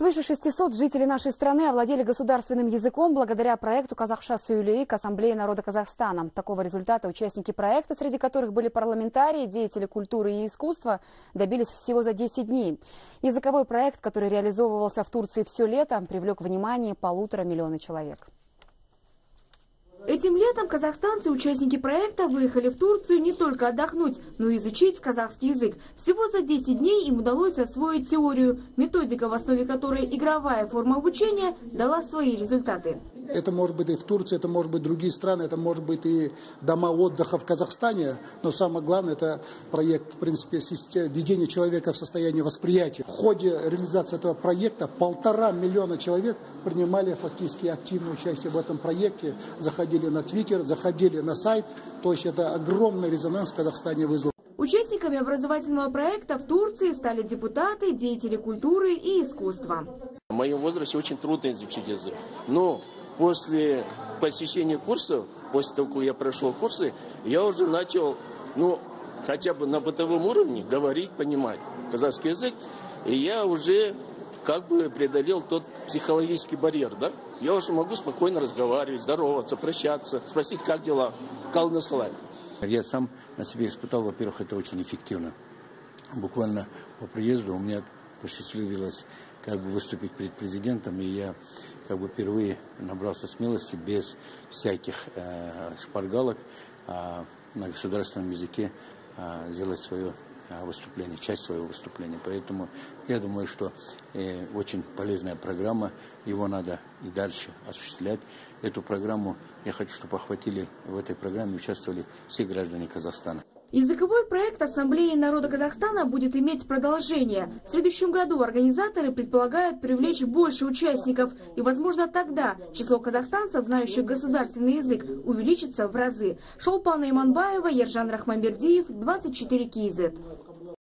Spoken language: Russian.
Свыше 600 жителей нашей страны овладели государственным языком благодаря проекту «Казахша Сөйлейік» Ассамблеи народа Казахстана. Такого результата участники проекта, среди которых были парламентарии, деятели культуры и искусства, добились всего за 10 дней. Языковой проект, который реализовывался в Турции все лето, привлек внимание 1,5 миллиона человек. Этим летом казахстанцы, участники проекта, выехали в Турцию не только отдохнуть, но и изучить казахский язык. Всего за 10 дней им удалось освоить теорию. Методика, в основе которой игровая форма обучения, дала свои результаты. Это может быть и в Турции, это может быть другие страны, это может быть и дома отдыха в Казахстане. Но самое главное, это проект, в принципе, введения человека в состояние восприятия. В ходе реализации этого проекта 1,5 миллиона человек принимали фактически активное участие в этом проекте. Заходили на Твиттер, заходили на сайт. То есть это огромный резонанс в Казахстане вызвал. Участниками образовательного проекта в Турции стали депутаты, деятели культуры и искусства. В моем возрасте очень трудно изучить язык. Но после посещения курсов, после того, как я прошел курсы, я уже начал, хотя бы на бытовом уровне говорить, понимать казахский язык. И я уже как бы преодолел тот психологический барьер, да? Я уже могу спокойно разговаривать, здороваться, прощаться, спросить, как дела, калнас халай. Я сам на себе испытал, во-первых, это очень эффективно. Буквально по приезду у меня посчастливилось выступить перед президентом, и я впервые набрался смелости без всяких шпаргалок на государственном языке сделать свое выступление, часть своего выступления. Поэтому я думаю, что очень полезная программа, его надо и дальше осуществлять. Эту программу я хочу, чтобы охватили, в этой программе участвовали все граждане Казахстана. Языковой проект Ассамблеи народа Казахстана будет иметь продолжение. В следующем году организаторы предполагают привлечь больше участников. И, возможно, тогда число казахстанцев, знающих государственный язык, увеличится в разы. Шолпан Иманбаева, Ержан Рахманбердиев, 24 КИЗ.